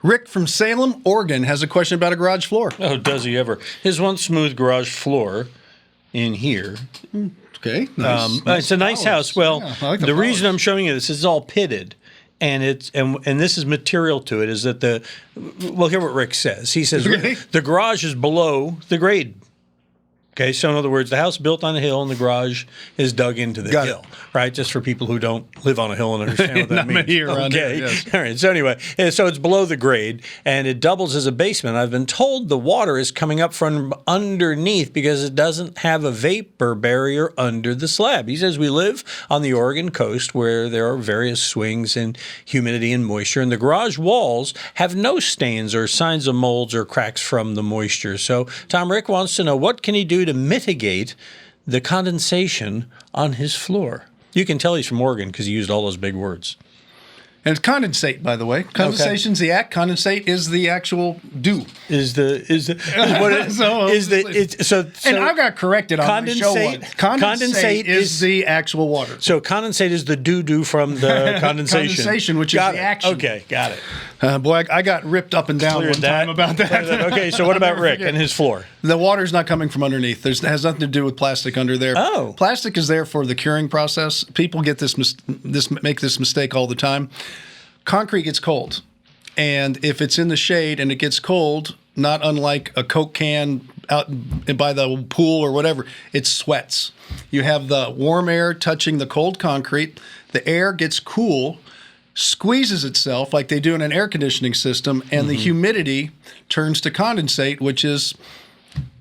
Rick from Salem, Oregon, has a question about a garage floor. Oh, does he ever? His one smooth garage floor in here. Okay, nice. It's a nice house. Well, Yeah, I like the the reason polish. I'm showing you this is all pitted. And this is material to it, is that well, hear what Rick says. He says Okay. the garage is below the grade. Okay, so in other words, the house built on a hill and the garage is dug into the Got it. hill, right? Just for people who don't live on a hill and understand what that Not means. many around here, Okay, yes. all right. So anyway, so it's below the grade and it doubles as a basement. I've been told the water is coming up from underneath because it doesn't have a vapor barrier under the slab. He says we live on the Oregon coast where there are various swings in humidity and moisture, and the garage walls have no stains or signs of molds or cracks from the moisture. So Tom Rick wants to know, what can he do to mitigate the condensation on his floor? You can tell he's from Oregon because he used all those big words. And it's condensate, by the way. Condensation's the act. Condensate is the actual dew. And I got corrected on the show once. Condensate is the actual water. So condensate is the doo-doo from the condensation. Condensation, which is the action. Okay, got it. Boy, I got ripped up and down Cleared one time about that. Okay, so what about I'll never Rick forget. and his floor? The water's not coming from underneath. It has nothing to do with plastic under there. Oh. Plastic is there for the curing process. People get make this mistake all the time. Concrete gets cold. And if it's in the shade and it gets cold, not unlike a Coke can out by the pool or whatever, it sweats. You have the warm air touching the cold concrete. The air gets cool, squeezes itself like they do in an air conditioning system, and the humidity turns to condensate, which is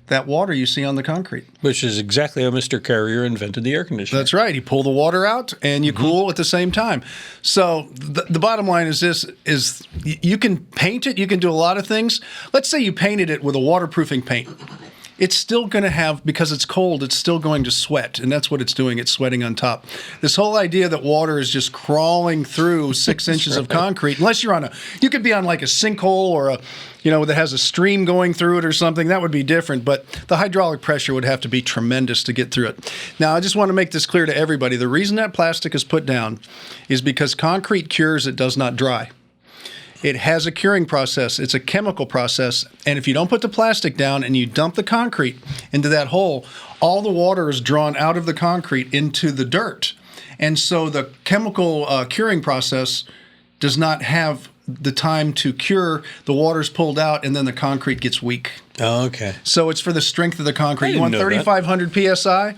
that water you see on the concrete. Which is exactly how Mr. Carrier invented the air conditioner. That's right. You pull the water out and you cool at the same time. So the bottom line is this, is you can paint it. You can do a lot of things. Let's say you painted it with a waterproofing paint. It's still going to have, because it's cold, it's still going to sweat. And that's what it's doing. It's sweating on top. This whole idea that water is just crawling through 6 inches of concrete, unless you're you could be on like a sinkhole or that has a stream going through it or something, that would be different. But the hydraulic pressure would have to be tremendous to get through it. Now, I just want to make this clear to everybody. The reason that plastic is put down is because concrete cures, it does not dry. It has a curing process. It's a chemical process. And if you don't put the plastic down and you dump the concrete into that hole, all the water is drawn out of the concrete into the dirt. And so the chemical curing process does not have the time to cure. The water's pulled out and then the concrete gets weak. Oh, okay. So it's for the strength of the concrete. You want know that. 3,500 PSI?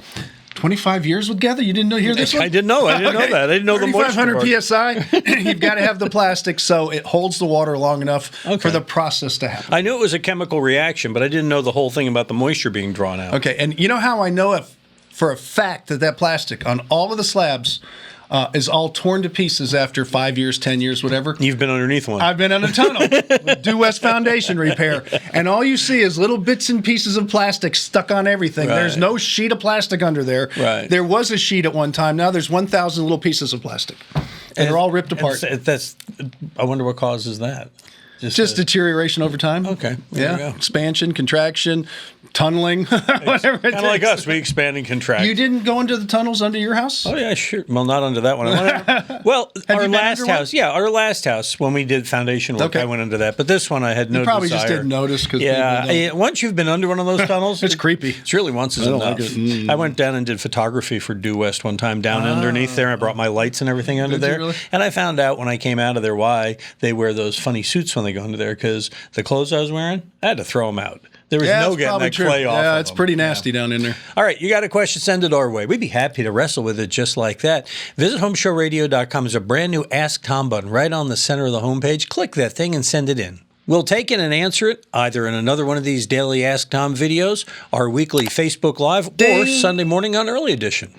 25 years together? You didn't hear this one? I didn't know. I didn't know that. I didn't know the moisture 3,500 PSI, you've got to have the plastic so it holds the water long enough for the process to happen. I knew it was a chemical reaction, but I didn't know the whole thing about the moisture being drawn out. Okay, and you know how I know for a fact that plastic on all of the slabs is all torn to pieces after 5 years, 10 years, whatever? You've been underneath one. I've been in a tunnel with Due West Foundation repair, and all you see is little bits and pieces of plastic stuck on everything. Right. There's no sheet of plastic under there. Right. There was a sheet at one time. Now there's 1,000 little pieces of plastic. And they're all ripped apart. I wonder what causes that. Just deterioration over time. Okay. There you Yeah. go. Expansion, contraction, tunneling, whatever it Kind of like takes. us. We expand and contract. You didn't go into the tunnels under your house? Oh, yeah, sure. Well, not under that one. Well, Have our you been last under one? house. Yeah, our last house, when we did foundation work, Okay. I went under that. But this one, I had no You probably desire. just didn't notice. Cause Yeah. Once you've been under one of those tunnels, It's creepy. It's really once is I don't enough. like it. I went down and did photography for Due West one time down underneath there. I brought my lights and everything under Did you there. really? And I found out when I came out of there why they wear those funny suits when they go into there, because the clothes I was wearing, I had to throw them out. There was no it's getting probably that true. clay off Yeah, of it's them. pretty nasty down in there. All right, you got a question, send it our way. We'd be happy to wrestle with it just like that. Visit HomeShowRadio.com. There's a brand new Ask Tom button right on the center of the homepage. Click that thing and send it in. We'll take it and answer it either in another one of these daily Ask Tom videos, our weekly Facebook Live, or Sunday morning on Early Edition.